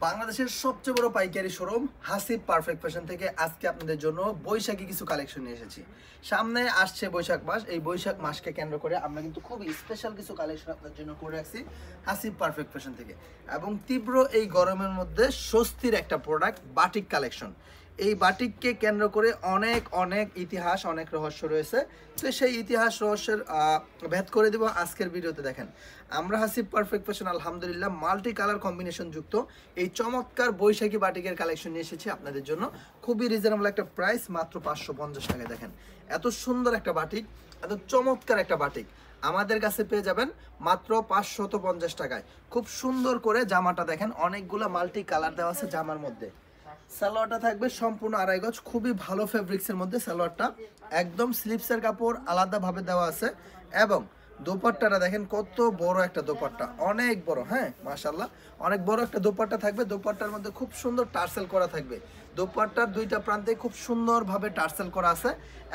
বাংলাদেশের সবচেয়ে বড় পাইকারি শোরুম হাসিব পারফেক্ট ফ্যাশন থেকে আজকে আপনাদের জন্য বৈশাখী কিছু কালেকশন নিয়ে এসেছি। সামনে আসছে বৈশাখ মাস, এই বৈশাখ মাসকে কেন্দ্র করে আমরা কিন্তু খুব স্পেশাল কিছু কালেকশন আপনার জন্য করে রাখছি হাসিব পারফেক্ট ফ্যাশন থেকে। এবং তীব্র এই গরমের মধ্যে স্বস্তির একটা প্রোডাক্ট বাটিক কালেকশন। এই বাটিককে কেন্দ্র করে অনেক অনেক ইতিহাস, অনেক রহস্য রয়েছে। তো সেই ইতিহাস রহস্যের ভেদ করে দেব আজকের ভিডিওতে। দেখেন, আমরা হাসিব পারফেক্ট ফ্যাশন আলহামদুলিল্লাহ মাল্টি কালার কম্বিনেশন যুক্ত এই চমৎকার বৈশাখী বাটিকের কালেকশন নিয়ে এসেছি আপনাদের জন্য। খুবই রিজনেবল একটা প্রাইস, মাত্র 550 টাকায়। দেখেন এত সুন্দর একটা বাটিক, এত চমৎকার একটা বাটিক আমাদের কাছে পেয়ে যাবেন মাত্র 550 টাকায়। খুব সুন্দর করে জামাটা দেখেন, অনেকগুলো মাল্টি কালার দেওয়া আছে জামার মধ্যে। সালোয়ারটা থাকবে সম্পূর্ণ আড়াই গজ, খুবই ভালো ফেব্রিক্সের মধ্যে সালোয়ারটা, একদম স্লিপসের কাপড় আলাদাভাবে দেওয়া আছে। এবং দোপাট্টাটা দেখেন কত বড় একটা দোপাট্টা, অনেক বড়, হ্যাঁ মাশাআল্লাহ অনেক বড় একটা দোপাট্টা থাকবে। দোপাট্টার মধ্যে খুব সুন্দর টার্সেল করা থাকবে, দোপাট্টার দুইটা প্রান্তে খুব সুন্দরভাবে টার্সেল করা আছে।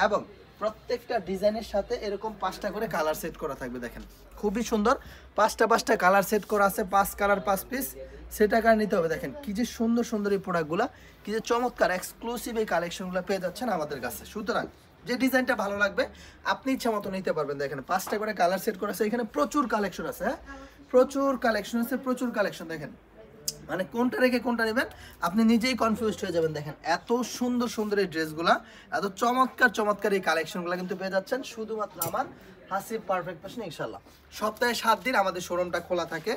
এবং প্রত্যেকটা ডিজাইনের সাথে এরকম 5টা করে কালার সেট করা থাকবে। দেখেন খুবই সুন্দর, 5টা কালার সেট করা আছে, 5 কালার 5 পিস সেটা কার নিতে হবে। দেখেন কি যে সুন্দর সুন্দর এই প্রোডাক্টগুলো, কি যে চমৎকার এক্সক্লুসিভ এই কালেকশনগুলো পেয়ে যাচ্ছেন আমাদের কাছে। সুতরাং যে ডিজাইনটা ভালো লাগবে আপনি ইচ্ছা মতো নিতে পারবেন। দেখেন 5টা করে কালার সেট করা আছে, এখানে প্রচুর কালেকশন আছে, হ্যাঁ প্রচুর কালেকশন আছে, প্রচুর কালেকশন। দেখেন মানে কোনটা রেখে কোনটা নেবেন আপনি নিজেই কনফিউজড হয়ে যাবেন। দেখেন এত সুন্দর সুন্দর এই ড্রেসগুলা, এত চমৎকার চমৎকার এই কালেকশনগুলো কিন্তু পেয়ে যাচ্ছেন শুধুমাত্র আমার হাসিব পারফেক্ট ফ্যাশন। ইনশাল্লাহ সপ্তাহে 7 দিন আমাদের শোরুমটা খোলা থাকে।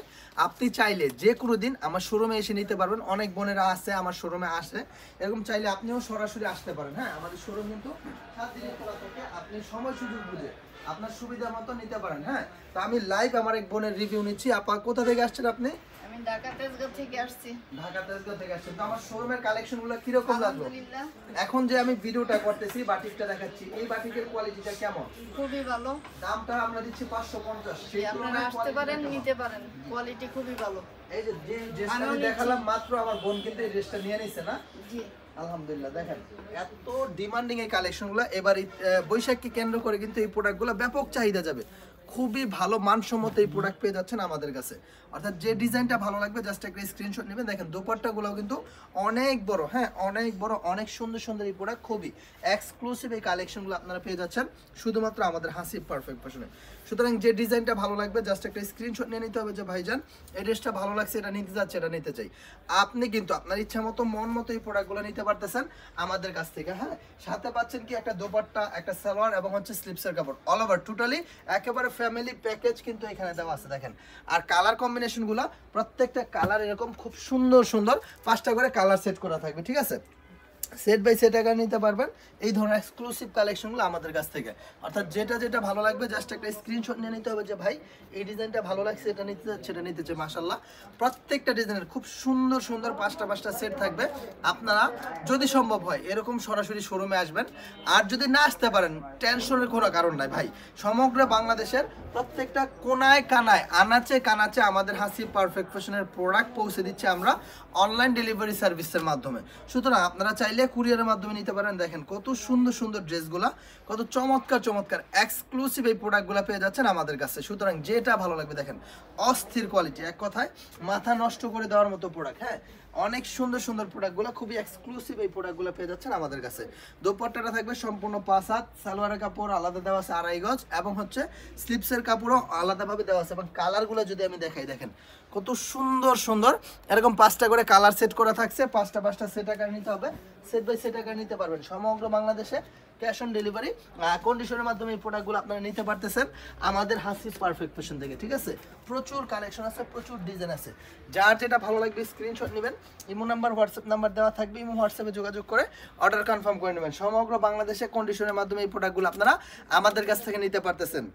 আপনি চাইলে যে কোনো দিন আমার শোরুমে এসে নিতে পারবেন। অনেক বোনেরা আছে আমার শোরুমে আসে, এরকম চাইলে আপনিও সরাসরি আসতে পারেন। হ্যাঁ আমাদের শোরুম কিন্তু 7 দিনে খোলা থাকে, আপনি সময় সুযোগ বুঝে আপনার সুবিধা মতো নিতে পারেন। হ্যাঁ তো আমি লাইভ আমার এক বোনের রিভিউ নিচ্ছি। আপা কোথা থেকে আসছেন আপনি? আমি ঢাকা তেজগাঁও থেকে আসছি। ঢাকা তেজগাঁও থেকে আসছেন। তো আমার শোরুমের কালেকশনগুলো কি রকম লাগলো? এখন যে আমি ভিডিওটা করতেছি, বাটিকটা দেখাচ্ছি, এই বাটিকের কোয়ালিটিটা কেমন? খুবই ভালো। দামটা আমরা দিচ্ছি 550। সেই আপনারা আসতে পারেন, নিতে পারেন, কোয়ালিটি খুবই ভালো। এই যে ড্রেসটা আমি দেখালাম মাত্র, আমার বোন কিন্তু এই ড্রেসটা নিয়ে নিছে না? জি আলহামদুলিল্লাহ। দেখেন এত ডিমান্ডিং এই কালেকশনগুলো, এবার বৈশাখকে কেন্দ্র করে কিন্তু এই প্রোডাক্টগুলো ব্যাপক চাহিদা যাবে। খুবই ভালো মানসম্মত এই প্রোডাক্ট পেয়ে যাচ্ছেন আমাদের কাছে। অর্থাৎ যে ডিজাইনটা ভালো লাগবে জাস্ট একটা স্ক্রিনশট নেবেন। দেখেন দোপাট্টাগুলোও কিন্তু অনেক বড়, হ্যাঁ অনেক বড়, অনেক সুন্দর সুন্দর এই প্রোডাক্ট, খুবই এক্সক্লুসিভ এই কালেকশনগুলো আপনারা পেয়ে যাচ্ছেন শুধুমাত্র আমাদের হাসিব পারফেক্ট ফ্যাশনে। সুতরাং যে ডিজাইনটা ভালো লাগবে জাস্ট একটা স্ক্রিনশট নিয়ে নিতে হবে যে ভাইজান এই ড্রেসটা ভালো লাগছে, এটা নিতে যাচ্ছে, এটা নিতে চাই। আপনি কিন্তু আপনার ইচ্ছা মতো মন মতো এই প্রোডাক্টগুলো নিতে পারতেছেন আমাদের কাছ থেকে। হ্যাঁ সাথে পাচ্ছেন কি একটা দোপাট্টা, একটা সালোয়ার এবং হচ্ছে স্লিপসের কাপড়, অল ওভার টোটালি একেবারে ফ্যামিলি প্যাকেজ কিন্তু এখানে দেওয়া আছে। দেখেন আর কালার কম্বিনেশনগুলো, প্রত্যেকটা কালার এরকম খুব সুন্দর সুন্দর 5টা করে কালার সেট করা থাকবে। ঠিক আছে, সেট বাই সেট আকারে নিতে পারবেন এই ধরনের এক্সক্লুসিভ কালেকশনগুলো আমাদের কাছ থেকে। অর্থাৎ যেটা যেটা ভালো লাগবে জাস্ট একটা স্ক্রিনশট নিয়ে নিতে হবে যে ভাই এই ডিজাইনটা ভালো লাগছে, এটা নিতে যাচ্ছে, এটা নিতে চাই। মাশাআল্লাহ প্রত্যেকটা ডিজাইনের খুব সুন্দর সুন্দর 5টা সেট থাকবে। আপনারা যদি সম্ভব হয় এরকম সরাসরি শোরুমে আসবেন, আর যদি না আসতে পারেন টেনশনের কোনো কারণ নাই ভাই। সমগ্র বাংলাদেশের প্রত্যেকটা কোনায় কানায় আনাচে কানাচে আমাদের হাসিব পারফেক্ট ফ্যাশনের প্রোডাক্ট পৌঁছে দিচ্ছে আমরা অনলাইন ডেলিভারি সার্ভিসের মাধ্যমে। সুতরাং আপনারা চাইলে কুরিয়ারের মাধ্যমে নিতে পারেন। দেখেন কত সুন্দর সুন্দর ড্রেসগুলা, কত চমৎকার চমৎকার এক্সক্লুসিভ এই প্রোডাক্টগুলো পেয়ে যাচ্ছেন আমাদের কাছে। সুতরাং যেটা ভালো লাগবে, দেখেন অস্থির কোয়ালিটি, এক কথায় মাথা নষ্ট করে দেওয়ার মতো প্রোডাক্ট। হ্যাঁ অনেক সুন্দর সুন্দর প্রোডাক্টগুলো, খুবই এক্সক্লুসিভ এই প্রোডাক্টগুলো পেয়ে যাচ্ছেন আমাদের কাছে। দোপাট্টাটা থাকবে সম্পূর্ণ 5 হাত, সালোয়ারের কাপড় আলাদা দেওয়া আছে আড়াই গজ, এবং হচ্ছে স্লিপসের কাপড়ও আলাদাভাবে দেওয়া আছে। এবং কালারগুলো যদি আমি দেখাই, দেখেন কত সুন্দর সুন্দর এরকম 5টা করে কালার সেট করা থাকছে। 5টা সেট আকারে নিতে হবে, সেট বাই সেট আকারে নিতে পারবেন সমগ্র বাংলাদেশে ক্যাশ অন ডেলিভারি কন্ডিশনের মাধ্যমে এই প্রোডাক্টগুলো আপনারা নিতে পারতেছেন আমাদের হাসিব পারফেক্ট ফ্যাশন থেকে। ঠিক আছে, প্রচুর কালেকশন আছে, প্রচুর ডিজাইন আছে, যার যেটা ভালো লাগবে স্ক্রিনশট নেবেন। ইমো নাম্বার, হোয়াটসঅ্যাপ নাম্বার দেওয়া থাকবে, ইমো হোয়াটসঅ্যাপে যোগাযোগ করে অর্ডার কনফার্ম করে নেবেন। সমগ্র বাংলাদেশে কন্ডিশনের মাধ্যমে এই প্রোডাক্টগুলো আপনারা আমাদের কাছ থেকে নিতে পারতেছেন।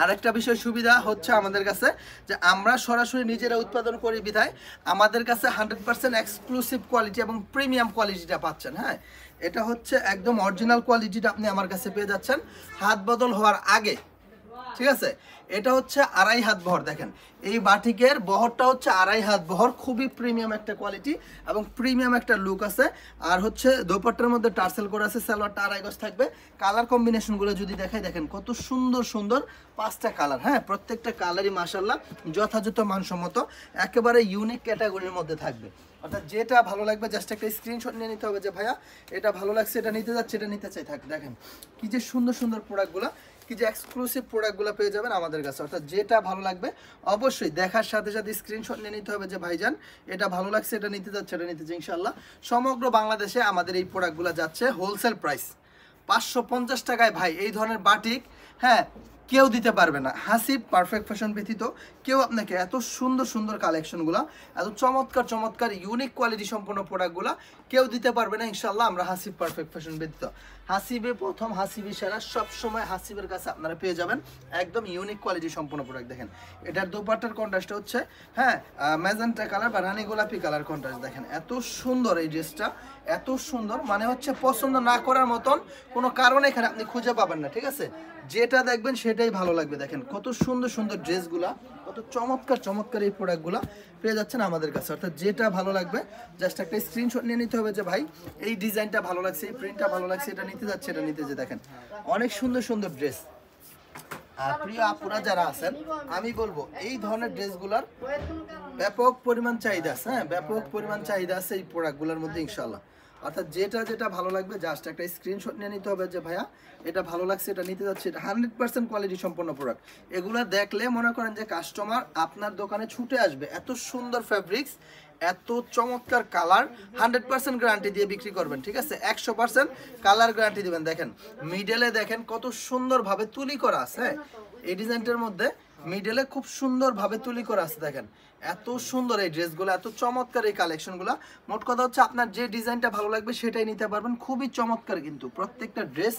আরেকটা বিষয় সুবিধা হচ্ছে আমাদের কাছে যে আমরা সরাসরি নিজেরা উৎপাদন করি বিধায় আমাদের কাছে 100% এক্সক্লুসিভ কোয়ালিটি এবং প্রিমিয়াম কোয়ালিটিটা পাচ্ছেন। হ্যাঁ এটা হচ্ছে একদম অরিজিনাল কোয়ালিটিটা আপনি আমার কাছে পেয়ে যাচ্ছেন হাত বদল হওয়ার আগে। ঠিক আছে, এটা হচ্ছে 2.5 হাত বহর। দেখেন এই বাটিকের বহরটা হচ্ছে 2.5 হাত বহর, খুবই প্রিমিয়াম একটা কোয়ালিটি এবং প্রিমিয়াম একটা লুক আছে। আর হচ্ছে দোপাট্টার মধ্যে টার্সেল করা আছে, সালোয়ারটা 2.5 গজ থাকবে। কালার কম্বিনেশনগুলো যদি দেখাই, দেখেন কত সুন্দর সুন্দর 5টা কালার। হ্যাঁ, প্রত্যেকটা কালারই মাশাআল্লাহ যথাযথ মানসম্মত, একেবারে ইউনিক ক্যাটাগরির মধ্যে থাকবে। অর্থাৎ যেটা ভালো লাগবে জাস্ট একটা স্ক্রিনশট নিয়ে নিতে হবে যে ভাইয়া এটা ভালো লাগছে, এটা নিতে যাচ্ছে, এটা নিতে চাই। থাক দেখেন কি যে সুন্দর সুন্দর প্রোডাক্টগুলো, কি যে এক্সক্লুসিভ প্রোডাক্টগুলো পেয়ে যাবেন আমাদের কাছে। অর্থাৎ যেটা ভালো লাগবে অবশ্যই দেখার সাথে সাথে স্ক্রিনশট নিয়ে নিতে হবে যে ভাইজান এটা ভালো লাগছে, এটা নিতে যাচ্ছে, এটা নিতে চাই। ইনশাআল্লাহ সমগ্র বাংলাদেশে আমাদের এই প্রোডাক্টগুলো যাচ্ছে হোলসেল প্রাইস 550 টাকায়। ভাই এই ধরনের বাটিক হ্যাঁ কেউ দিতে পারবে না, হাসিব পারফেক্ট ফ্যাশন ব্যতীত কেউ আপনাকে এত সুন্দর সুন্দর কালেকশনগুলো, এত চমৎকার চমৎকার ইউনিক কোয়ালিটি সম্পন্ন প্রোডাক্টগুলো কেউ দিতে পারবে না ইনশাআল্লাহ, আমরা হাসিব পারফেক্ট ফ্যাশন ব্যতীত। হাসিবে প্রথম, হাসিবি সেরা, সবসময় হাসিবের কাছে আপনারা পেয়ে যাবেন একদম ইউনিক কোয়ালিটি সম্পন্ন প্রোডাক্ট। দেখেন এটার দোপাট্টার কন্ট্রাস্টটা হচ্ছে হ্যাঁ ম্যাজেন্টা কালার বা রানী গোলাপি কালার কন্ট্রাস্ট। দেখেন এত সুন্দর এই ড্রেসটা, এত সুন্দর, মানে হচ্ছে পছন্দ না করার মতন কোনো কারণ এখানে আপনি খুঁজে পাবেন না। ঠিক আছে, যেটা দেখবেন সেটাই ভালো লাগবে। দেখেন কত সুন্দর সুন্দর ড্রেসগুলা, কত চমৎকার চমৎকার এই প্রোডাক্টগুলো পেয়ে যাচ্ছেন আমাদের কাছে। অর্থাৎ যেটা ভালো লাগবে জাস্ট একটা স্ক্রিনশট নিয়ে নিতে হবে যে ভাই এই ডিজাইনটা ভালো লাগছে, এই প্রিন্টটা ভালো লাগছে, এটা নিতে যাচ্ছে, এটা নিতে যে। দেখেন অনেক সুন্দর সুন্দর ড্রেস। আর প্রিয় আপুরা যারা আছেন, আমি বলবো এই ধরনের ড্রেসগুলোর ব্যাপক পরিমাণ চাহিদা আছে। হ্যাঁ, ব্যাপক পরিমাণ চাহিদা আছে এই প্রোডাক্টগুলোর মধ্যে ইনশাআল্লাহ। অর্থাৎ যেটা যেটা ভালো লাগবে জাস্ট একটা স্ক্রিনশট নিয়ে নিতে হবে যে ভাইয়া এটা ভালো লাগছে, এটা নিতে যাচ্ছে। এটা 100% কোয়ালিটি সম্পন্ন প্রোডাক্ট। এগুলো দেখলে মনে করেন যে কাস্টমার আপনার দোকানে ছুটে আসবে। এত সুন্দর ফ্যাব্রিক্স, এত চমৎকার কালার, 100% গ্যারান্টি দিয়ে বিক্রি করবেন। ঠিক আছে, 100% কালার গ্যারান্টি দিবেন। দেখেন মিডলে দেখেন কত সুন্দরভাবে তুলি করা আছে। হ্যাঁ, এই ডিজাইনটার মধ্যে মিডলে খুব সুন্দরভাবে তুলি করা আছে। দেখেন এত সুন্দর এই ড্রেসগুলো, এত চমৎকার এই কালেকশনগুলো। মোট কথা হচ্ছে আপনার যে ডিজাইনটা ভালো লাগবে সেটাই নিতে পারবেন। খুবই চমৎকার, কিন্তু প্রত্যেকটা ড্রেস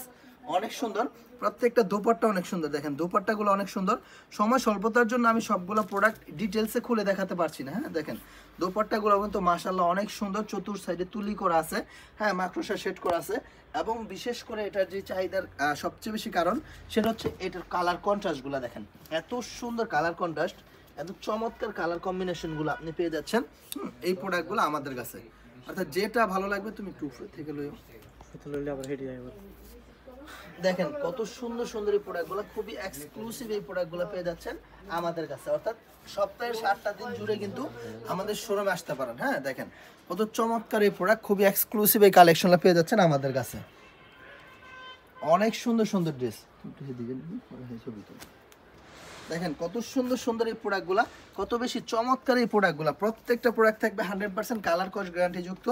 অনেক সুন্দর, প্রত্যেকটা দোপাট্টা অনেক সুন্দর। দেখেন দোপাট্টাগুলো অনেক সুন্দর। সময় স্বল্পতার জন্য আমি সবগুলো প্রোডাক্ট ডিটেলসে খুলে দেখাতে পারছি না। হ্যাঁ, দেখেন দোপাট্টাগুলো কিন্তু মাশাআল্লাহ অনেক সুন্দর, চতুর সাইডে তুলি করা আছে, হ্যাঁ মাকড়সা সেট করা আছে। এবং বিশেষ করে এটার যে চাহিদার সবচেয়ে বেশি কারণ সেটা হচ্ছে এটার কালার কন্ট্রাস্টগুলো। দেখেন এত সুন্দর কালার কন্ট্রাস্ট, এত চমৎকার কালার কম্বিনেশনগুলো আপনি পেয়ে যাচ্ছেন এই প্রোডাক্টগুলো আমাদের কাছে। অর্থাৎ যেটা ভালো লাগবে তুমি টু থেকে লইও। দেখেন কত সুন্দর সুন্দর এই প্রোডাক্টগুলো, খুবই এক্সক্লুসিভ এই প্রোডাক্টগুলো পেয়ে যাচ্ছেন আমাদের কাছে। অর্থাৎ সপ্তাহের 7টা দিন জুড়ে কিন্তু আমাদের শোরুমে আসতে পারেন। হ্যাঁ, দেখেন কত চমৎকার এই প্রোডাক্ট, খুবই এক্সক্লুসিভ এই কালেকশনটা পেয়ে যাচ্ছেন আমাদের কাছে। অনেক সুন্দর সুন্দর ড্রেস। দেখেন কত সুন্দর সুন্দর এই প্রোডাক্টগুলো, কত বেশি চমৎকার এই প্রোডাক্টগুলো। প্রত্যেকটা প্রোডাক্ট থাকবে 100% কালার কস্ট গ্যারান্টি যুক্ত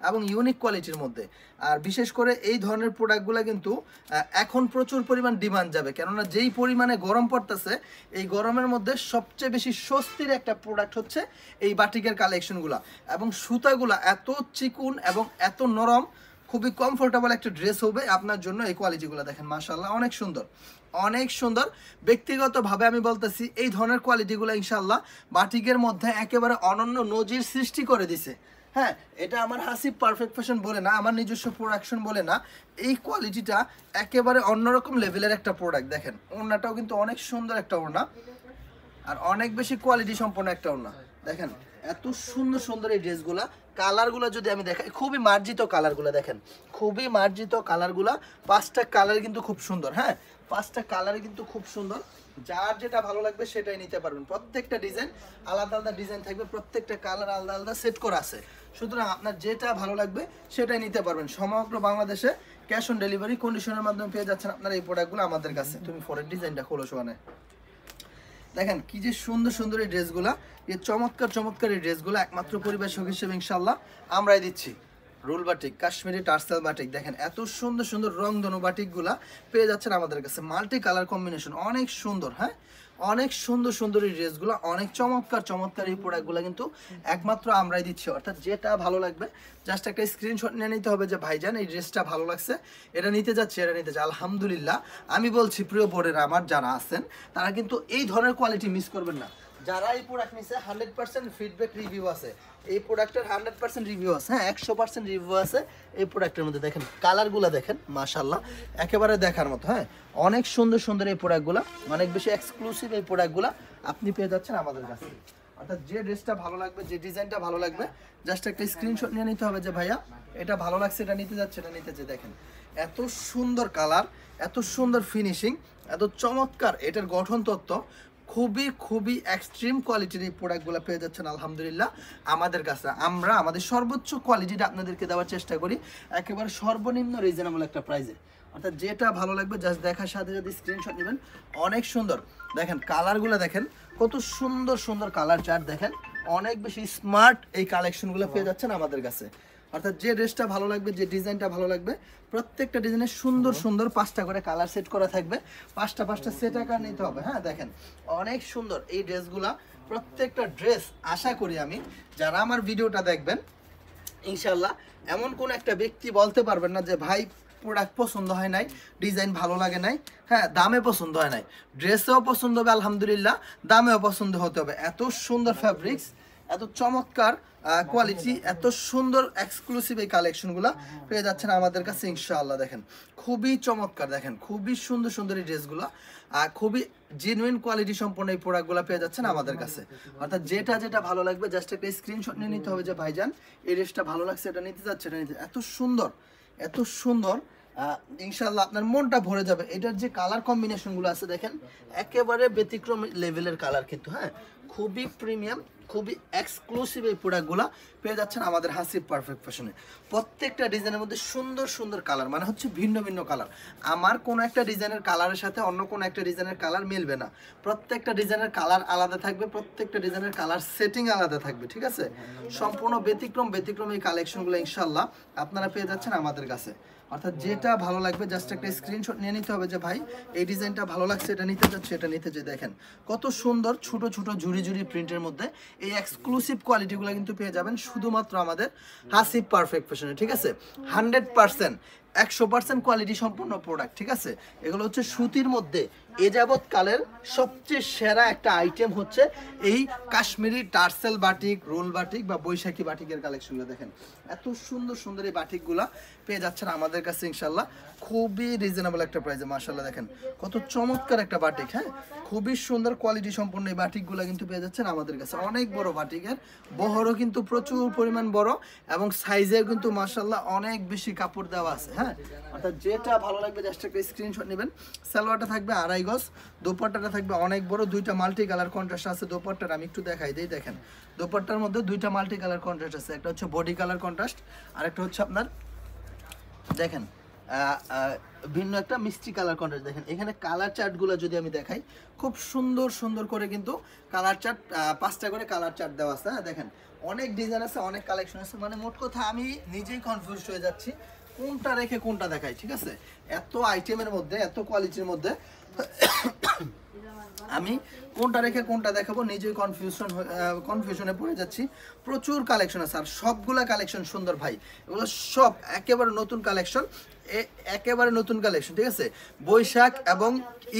এবং ইউনিক কোয়ালিটির মধ্যে। আর বিশেষ করে এই ধরনের প্রোডাক্টগুলো কিন্তু এখন প্রচুর পরিমাণ ডিমান্ড যাবে, কেননা যেই পরিমাণে গরম পড়তেছে এই গরমের মধ্যে সবচেয়ে বেশি স্বস্তির একটা প্রোডাক্ট হচ্ছে এই বাটিকের কালেকশনগুলো। এবং সুতাগুলো এত চিকুন এবং এত নরম, খুবই কমফোর্টেবল একটা ড্রেস হবে আপনার জন্য। এই কোয়ালিটিগুলো দেখেন মাশাআল্লাহ অনেক সুন্দর, অনেক সুন্দর। ব্যক্তিগতভাবে আমি বলতেছি এই ধরনের কোয়ালিটিগুলো ইনশাআল্লাহ বাটিকের মধ্যে একেবারে অনন্য নজির সৃষ্টি করে দিছে। হ্যাঁ, এটা আমার হাসিব পারফেক্ট ফ্যাশন বলে না, আমার নিজস্ব প্রোডাকশন বলে না, এই কোয়ালিটিটা একেবারে অন্যরকম লেভেলের একটা প্রোডাক্ট। দেখেন ওড়নাটাও কিন্তু অনেক সুন্দর একটা ওড়না, আর অনেক বেশি কোয়ালিটি সম্পন্ন একটা ওড়না। দেখেন এত সুন্দর সুন্দর এই ড্রেসগুলা, কালারগুলো যদি আমি দেখাই খুবই মার্জিত কালারগুলো। দেখেন খুবই মার্জিত কালারগুলা, 5টা কালার কিন্তু খুব সুন্দর। হ্যাঁ, 5টা কালার কিন্তু খুব সুন্দর। যার যেটা ভালো লাগবে সেটাই নিতে পারবেন। প্রত্যেকটা ডিজাইন আলাদা আলাদা ডিজাইন থাকবে, প্রত্যেকটা কালার আলাদা আলাদা সেট করা আছে। সুতরাং আপনার যেটা ভালো লাগবে সেটাই নিতে পারবেন। সমগ্র বাংলাদেশে ক্যাশ অন ডেলিভারি কন্ডিশনের মাধ্যমে পেয়ে যাচ্ছেন আপনারা এই প্রোডাক্টগুলো আমাদের কাছে। তুমি পরের ডিজাইনটা খোলো সোয়ানে। দেখেন কি যে সুন্দর সুন্দর এই ড্রেসগুলা, এই চমৎকার চমৎকার এই ড্রেসগুলো একমাত্র পরিবেশক হিসেবে ইনশাআল্লাহ আমরাই দিচ্ছি। রোল বাটিক, কাশ্মীরি টার্সেল বাটিক। দেখেন এত সুন্দর সুন্দর রংধনু বাটিকগুলা পেয়ে যাচ্ছেন আমাদের কাছে, মাল্টি কালার কম্বিনেশন অনেক সুন্দর। হ্যাঁ, অনেক সুন্দর সুন্দর এই ড্রেসগুলো, অনেক চমৎকার চমৎকার এই প্রোডাক্টগুলো কিন্তু একমাত্র আমরাই দিচ্ছি। অর্থাৎ যেটা ভালো লাগবে জাস্ট একটা স্ক্রিনশট নিয়ে নিতে হবে যে ভাইজান এই ড্রেসটা ভালো লাগছে, এটা নিতে যাচ্ছে, এটা নিতে যাচ্ছে। আলহামদুলিল্লাহ আমি বলছি প্রিয় বোনেরা আমার যারা আছেন তারা কিন্তু এই ধরনের কোয়ালিটি মিস করবেন না। যারা এই প্রোডাক্ট নিছে 100% ফিডব্যাক রিভিউ আছে, এই প্রোডাক্টের 100% রিভিউ আছে, হ্যাঁ 100% রিভিউ আছে এই প্রোডাক্টের মধ্যে। দেখেন কালারগুলো দেখেন মাশাআল্লাহ একেবারে দেখার মতো, হ্যাঁ অনেক সুন্দর সুন্দর এই প্রোডাক্টগুলো, অনেক বেশি এক্সক্লুসিভ এই প্রোডাক্টগুলো আপনি পেয়ে যাচ্ছেন আমাদের কাছে। অর্থাৎ যে ড্রেসটা ভালো লাগবে, যে ডিজাইনটা ভালো লাগবে, জাস্ট একটা স্ক্রিনশট নিয়ে নিতে হবে যে ভাইয়া এটা ভালো লাগছে, এটা নিতে যাচ্ছে, এটা নিতে যে। দেখেন এত সুন্দর কালার, এত সুন্দর ফিনিশিং, এত চমৎকার এটার গঠন তত্ত্ব, খুবই খুবই এক্সট্রিম কোয়ালিটির এই প্রোডাক্টগুলো পেয়ে যাচ্ছেন আলহামদুলিল্লাহ আমাদের কাছে। আমরা আমাদের সর্বোচ্চ কোয়ালিটিটা আপনাদেরকে দেওয়ার চেষ্টা করি একেবারে সর্বনিম্ন রিজনেবল একটা প্রাইসে। অর্থাৎ যেটা ভালো লাগবে জাস্ট দেখার সাথে সাথে স্ক্রিনশট নেবেন। অনেক সুন্দর দেখেন কালারগুলো, দেখেন কত সুন্দর সুন্দর কালার চার্ট, দেখেন অনেক বেশি স্মার্ট এই কালেকশনগুলো পেয়ে যাচ্ছেন আমাদের কাছে। অর্থাৎ যে ড্রেসটা ভালো লাগবে, যে ডিজাইনটা ভালো লাগবে, প্রত্যেকটা ডিজাইনের সুন্দর সুন্দর 5টা করে কালার সেট করা থাকবে, 5টা সেট আকার নিতে হবে। হ্যাঁ দেখেন অনেক সুন্দর এই ড্রেসগুলা, প্রত্যেকটা ড্রেস আশা করি আমি যারা আমার ভিডিওটা দেখবেন ইনশাল্লাহ এমন কোন একটা ব্যক্তি বলতে পারবেন না যে ভাই প্রোডাক্ট পছন্দ হয় নাই, ডিজাইন ভালো লাগে নাই, হ্যাঁ দামে পছন্দ হয় নাই। ড্রেসেও পছন্দ হবে আলহামদুলিল্লাহ, দামেও পছন্দ হতে হবে। এত সুন্দর ফ্যাব্রিক্স, এত চমৎকার কোয়ালিটি, এত সুন্দর এক্সক্লুসিভ এই কালেকশনগুলো পেয়ে যাচ্ছেন আমাদের কাছে ইনশাআল্লাহ। দেখেন খুবই চমৎকার, দেখেন খুবই সুন্দর সুন্দর এই ড্রেসগুলো, খুবই জেনুইন কোয়ালিটি সম্পন্ন এই প্রোডাক্টগুলো পেয়ে যাচ্ছেন আমাদের কাছে। অর্থাৎ যেটা যেটা ভালো লাগবে জাস্ট একটা স্ক্রিনশট নিয়ে নিতে হবে যে ভাইজান এই ড্রেসটা ভালো লাগছে, এটা নিতে যাচ্ছে, এটা নিতে। এত সুন্দর, এত সুন্দর, ইনশাআল্লাহ আপনার মনটা ভরে যাবে। এটার যে কালার কম্বিনেশনগুলো আছে দেখেন একেবারে ব্যতিক্রম লেভেলের কালার, কিন্তু হ্যাঁ খুবই প্রিমিয়াম, খুবই এক্সক্লুসিভ এই প্রোডাক্টগুলো পেয়ে যাচ্ছেন আমাদের হাসিব পারফেক্ট ফ্যাশনে। প্রত্যেকটা ডিজাইনের মধ্যে সুন্দর সুন্দর কালার, মানে হচ্ছে ভিন্ন ভিন্ন কালার। আমার কোনো একটা ডিজাইনের কালারের সাথে অন্য কোনো একটা ডিজাইনের কালার মিলবে না, প্রত্যেকটা ডিজাইনের কালার আলাদা থাকবে, প্রত্যেকটা ডিজাইনের কালার সেটিং আলাদা থাকবে, ঠিক আছে? সম্পূর্ণ ব্যতিক্রম এই কালেকশনগুলো ইনশাআল্লাহ আপনারা পেয়ে যাচ্ছেন আমাদের কাছে। অর্থাৎ যেটা ভালো লাগবে জাস্ট একটা স্ক্রিনশট নিয়ে নিতে হবে যে ভাই এই ডিজাইনটা ভালো লাগছে, এটা নিতে যাচ্ছে, এটা নিতে যে। দেখেন কত সুন্দর ছোট ছোট ঝুড়ি ঝুড়ি প্রিন্টের মধ্যে এই এক্সক্লুসিভ কোয়ালিটিগুলো কিন্তু পেয়ে যাবেন শুধুমাত্র আমাদের হাসিব পারফেক্ট ফ্যাশনে, ঠিক আছে? 100% 100% কোয়ালিটি সম্পন্ন প্রোডাক্ট, ঠিক আছে? এগুলো হচ্ছে সুতির মধ্যে এ যাবৎ কালের সবচেয়ে সেরা একটা আইটেম হচ্ছে এই কাশ্মীরি টার্সেল বাটিক, রোল বাটিক বা বৈশাখী বাটিকের কালেকশনগুলো। দেখেন এত সুন্দর সুন্দর এই বাটিকগুলা পেয়ে যাচ্ছেন আমাদের কাছে ইনশাল্লাহ খুবই রিজনেবল একটা প্রাইসে। মাশাআল্লাহ দেখেন কত চমৎকার একটা বাটিক, হ্যাঁ খুবই সুন্দর কোয়ালিটি সম্পন্ন এই বাটিকগুলো কিন্তু পেয়ে যাচ্ছেন আমাদের কাছে। অনেক বড় বাটিকের, বহরও কিন্তু প্রচুর পরিমাণ বড় এবং সাইজেও কিন্তু মাশাআল্লাহ অনেক বেশি কাপড় দেওয়া আছে। হ্যাঁ অর্থাৎ যেটা ভালো লাগবে জাস্ট একটা স্ক্রিনশট নেবেন। সালোয়ারটা থাকবে 2.5 গজ, দোপাট্টাটা থাকবে অনেক বড়, 2টা মাল্টি কালার কন্ট্রাস্ট আছে দোপাট্টার। আমি একটু দেখাই দিই, দেখেন দোপাট্টার মধ্যে 2টা মাল্টি কালার কন্ট্রাস্ট আছে, একটা হচ্ছে বডি কালার কন্ট্রাস্ট আর একটা হচ্ছে আপনার দেখেন ভিন্ন একটা মিষ্টি কালার কন্ট্রাস্ট। দেখেন এখানে কালার চার্টগুলো যদি আমি দেখাই খুব সুন্দর সুন্দর করে কিন্তু কালার চার্ট 5টা করে কালার চার্ট দেওয়া আছে। হ্যাঁ দেখেন অনেক ডিজাইন আছে, অনেক কালেকশন আছে, মানে মোট কথা আমি নিজেই কনফিউজ হয়ে যাচ্ছি কোনটা রেখে কোনটা দেখাই, ঠিক আছে? এত আইটেমের মধ্যে, এত কোয়ালিটির মধ্যে আমি কোনটা রেখে কোনটা দেখাবো নিজেই কনফিউশনে পড়ে যাচ্ছি। প্রচুর কালেকশন আছে আর সবগুলা কালেকশন সুন্দর ভাই, এগুলো সব একেবারে নতুন কালেকশন, একেবারে নতুন কালেকশন, ঠিক আছে? বৈশাখ এবং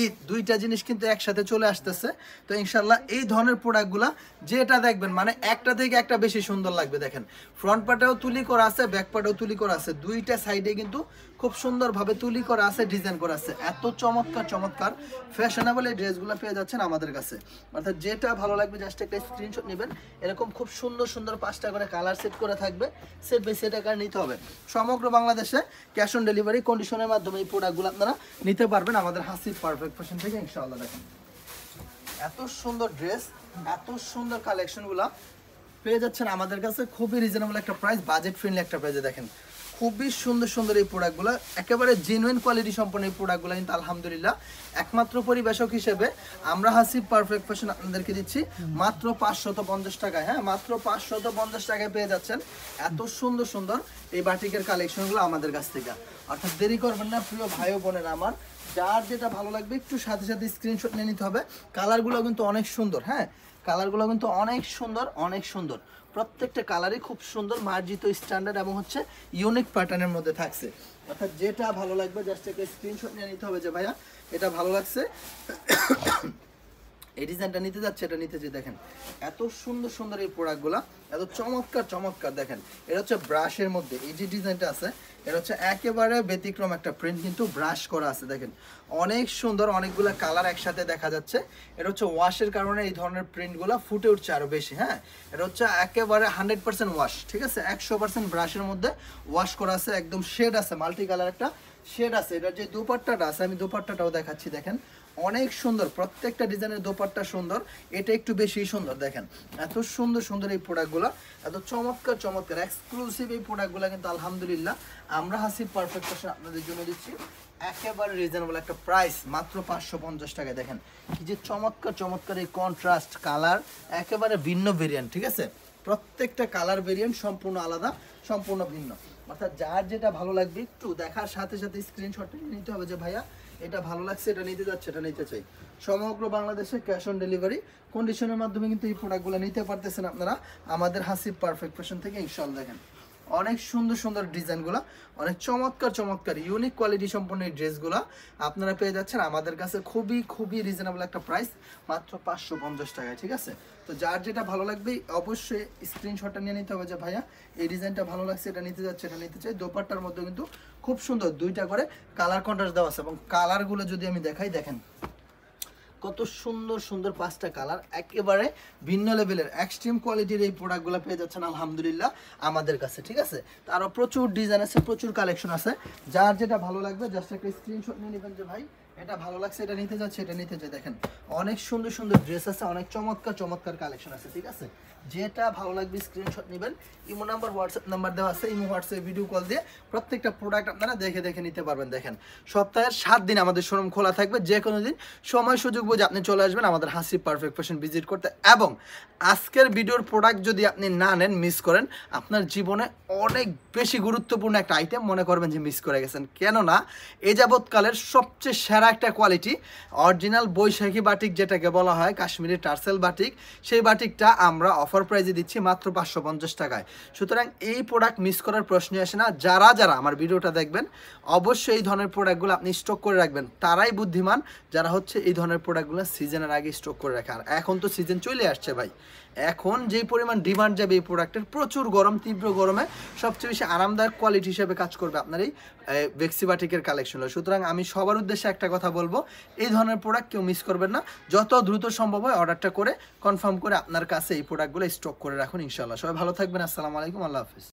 ঈদ দুইটা জিনিস কিন্তু একসাথে চলে আসতেছে, তো ইনশাল্লাহ এই ধরনের প্রোডাক্টগুলা যেটা দেখবেন মানে একটা থেকে একটা বেশি সুন্দর লাগবে। দেখেন ফ্রন্ট পার্টেও তুলি করা আছে, ব্যাক পার্টেও তুলি করা আছে, দুইটা সাইডে কিন্তু খুব সুন্দরভাবে তুলি করা আছে, ডিজাইন করা আছে। এত চমৎকার চমৎকার ফ্যাশনেবল এই ড্রেসগুলো পেয়ে যাচ্ছেন আমাদের কাছে। অর্থাৎ যেটা ভালো লাগবে জাস্ট একটা স্ক্রিনশট নেবেন। এরকম খুব সুন্দর সুন্দর 5টা করে কালার সেট করে থাকবে, সেট বাই সেট আকার নিতে হবে। সমগ্র বাংলাদেশে ক্যাশ অন ডেলিভারি কন্ডিশনের মাধ্যমে এই প্রোডাক্টগুলো আপনারা নিতে পারবেন আমাদের হাসিব পারফেক্ট ফ্যাশন থেকে ইনশাআল্লাহ। দেখেন এত সুন্দর ড্রেস, এত সুন্দর কালেকশনগুলো পেয়ে যাচ্ছেন আমাদের কাছে খুবই রিজনেবল একটা প্রাইস, বাজেট ফ্রেন্ডলি একটা প্রাইসে। দেখেন খুবই সুন্দর সুন্দর এই প্রোডাক্টগুলো, একেবারে জেনুইন কোয়ালিটি সম্পন্ন এই প্রোডাক্টগুলো কিন্তু আলহামদুলিল্লাহ একমাত্র পরিবেশক হিসেবে আমরা হাসিব পারফেক্ট ফ্যাশন আপনাদেরকে দিচ্ছি মাত্র 550 টাকায়। হ্যাঁ মাত্র 550 টাকায় পেয়ে যাচ্ছেন এত সুন্দর সুন্দর এই বাটিকের কালেকশনগুলো আমাদের কাছ থেকে। অর্থাৎ দেরি করবেন না প্রিয় ভাই ও বোনেরা আমার, যার যেটা ভালো লাগবে একটু সাথে সাথে স্ক্রিনশট নিয়ে নিতে হবে। কালারগুলো কিন্তু অনেক সুন্দর, হ্যাঁ কালারগুলো কিন্তু অনেক সুন্দর, অনেক সুন্দর, প্রত্যেকটা কালারই খুব সুন্দর, মার্জিত স্ট্যান্ডার্ড এবং হচ্ছে ইউনিক প্যাটার্নের মধ্যে থাকছে। অর্থাৎ যেটা ভালো লাগবে জাস্ট একটা স্ক্রিনশট নিয়ে নিতে হবে যে ভাইয়া এটা ভালো লাগছে, এই ডিজাইনটা নিতে যাচ্ছে, এটা নিতে যে দেখেন এত সুন্দর সুন্দর এই প্রোডাক্টগুলো, এত চমৎকার চমৎকার। দেখেন এটা হচ্ছে ব্রাশের মধ্যে এই যে ডিজাইনটা আছে, এটা হচ্ছে একেবারে ব্যতিক্রম একটা প্রিন্ট, কিন্তু ব্রাশ করা আছে। দেখেন অনেক সুন্দর, অনেকগুলো কালার একসাথে দেখা যাচ্ছে। এটা হচ্ছে ওয়াশের কারণে এই ধরনের প্রিন্টগুলো ফুটে উঠছে আরো বেশি। হ্যাঁ, এটা হচ্ছে একেবারে 100% ওয়াশ, ঠিক আছে, 100% ব্রাশের মধ্যে ওয়াশ করা আছে, একদম শেড আছে, মাল্টি কালার একটা শেড আছে। এটার যে দোপাট্টাটা আছে, আমি দোপাট্টাটাও দেখাচ্ছি। দেখেন অনেক সুন্দর, প্রত্যেকটা ডিজাইনের দোপাট্টা সুন্দর, এটা একটু বেশি সুন্দর। দেখেন এত সুন্দর সুন্দর এই প্রোডাক্টগুলো, এত চমৎকার চমৎকার এক্সক্লুসিভ এই প্রোডাক্টগুলো কিন্তু আলহামদুলিল্লাহ আমরা হাসিব পারফেক্ট ফ্যাশন আপনাদের জন্য দিচ্ছি একেবারে রিজনেবল একটা প্রাইস, মাত্র 550 টাকায়। দেখেন কি যে চমৎকার চমৎকার এই কন্ট্রাস্ট কালার, একেবারে ভিন্ন ভেরিয়েন্ট, ঠিক আছে, প্রত্যেকটা কালার ভেরিয়েন্ট সম্পূর্ণ আলাদা, সম্পূর্ণ ভিন্ন। অর্থাৎ যার যেটা ভালো লাগবে একটু দেখার সাথে সাথে স্ক্রিনশট নিতে হবে যে ভাইয়া এটা ভালো লাগছে, এটা নিতে যাচ্ছে, এটা নিতে চাই। সমগ্র বাংলাদেশে ক্যাশ অন ডেলিভারি কন্ডিশনের মাধ্যমে কিন্তু এই প্রোডাক্টগুলো নিতে পারতেছেন আপনারা আমাদের হাসিব পারফেক্ট ফ্যাশন থেকে ইনশাআল্লাহ। দেখেন অনেক সুন্দর সুন্দর ডিজাইনগুলো, অনেক চমৎকার চমৎকার ইউনিক কোয়ালিটি সম্পন্ন এই ড্রেসগুলো আপনারা পেয়ে যাচ্ছেন আমাদের কাছে খুবই খুবই রিজনেবল একটা প্রাইস, মাত্র 550 টাকায়, ঠিক আছে। তো যার যেটা ভালো লাগবে অবশ্যই স্ক্রিনশটটা নিয়ে নিতে হবে যে ভাইয়া এই ডিজাইনটা ভালো লাগছে, এটা নিতে যাচ্ছে, এটা নিতে চাই। দোপাট্টার মধ্যে কিন্তু খুব সুন্দর দুইটা করে কালার কন্ট্রাস্ট দেওয়া আছে, এবং কালারগুলো যদি আমি দেখাই, দেখেন কত সুন্দর সুন্দর 5টা কালার, একেবারে ভিন্ন লেভেলের এক্সট্রিম কোয়ালিটির এই প্রোডাক্টগুলো পেয়ে যাচ্ছেন আলহামদুলিল্লাহ আমাদের কাছে, ঠিক আছে। তো আরও প্রচুর ডিজাইন আছে, প্রচুর কালেকশন আছে, যার যেটা ভালো লাগবে জাস্ট একটা স্ক্রিনশট নিয়ে নেবেন যে ভাই এটা ভালো লাগছে, এটা নিতে যাচ্ছে, এটা নিতে চাই। দেখেন অনেক সুন্দর সুন্দর ড্রেস আছে, অনেক চমৎকার চমৎকার কালেকশন আছে, ঠিক আছে। যেটা ভালো লাগবে স্ক্রিনশট নেবেন, ইমো নাম্বার হোয়াটসঅ্যাপ নাম্বার দেওয়া আছে, ইমো হোয়াটসঅ্যাপ ভিডিও কল দিয়ে প্রত্যেকটা প্রোডাক্ট আপনারা দেখে দেখে নিতে পারবেন। দেখেন সপ্তাহের 7 দিন আমাদের শোরুম খোলা থাকবে, যে কোনো দিন সময় সুযোগ বুঝে আপনি চলে আসবেন আমাদের হাসিব পারফেক্ট ফ্যাশন ভিজিট করতে। এবং আজকের ভিডিওর প্রোডাক্ট যদি আপনি না নেন, মিস করেন, আপনার জীবনে অনেক বেশি গুরুত্বপূর্ণ একটা আইটেম মনে করবেন যে মিস করে গেছেন। কেননা এ যাবৎকালের সবচেয়ে সেরা একটা কোয়ালিটি অরিজিনাল বৈশাখী বাটিক, যেটাকে বলা হয় কাশ্মীরি টার্সেল বাটিক, সেই বাটিকটা আমরা অফার প্রাইজে দিচ্ছি মাত্র 550 টাকায়। সুতরাং এই প্রোডাক্ট মিস করার প্রশ্নই আসে না। যারা যারা আমার ভিডিওটা দেখবেন অবশ্যই এই ধরনের প্রোডাক্টগুলো আপনি স্টক করে রাখবেন, তারাই বুদ্ধিমান যারা হচ্ছে এই ধরনের প্রোডাক্টগুলো সিজনের আগে স্টক করে রাখে। আর এখন তো সিজন চলে আসছে ভাই, এখন যেই পরিমাণ ডিমান্ড যাবে এই প্রোডাক্টের, প্রচুর গরম, তীব্র গরমে সবচেয়ে বেশি আরামদায়ক কোয়ালিটি হিসেবে কাজ করবে আপনার এই বেক্সি বাটিকের কালেকশনগুলো। সুতরাং আমি সবার উদ্দেশ্যে একটা কথা বলবো, এই ধরনের প্রোডাক্ট কেউ মিস করবেন না, যত দ্রুত সম্ভব হয় অর্ডারটা করে কনফার্ম করে আপনার কাছে এই প্রোডাক্টগুলো স্টক করে রাখুন ইনশাআল্লাহ। সবাই ভালো থাকবেন, আসসালামু আলাইকুম, আল্লাহ হাফিজ।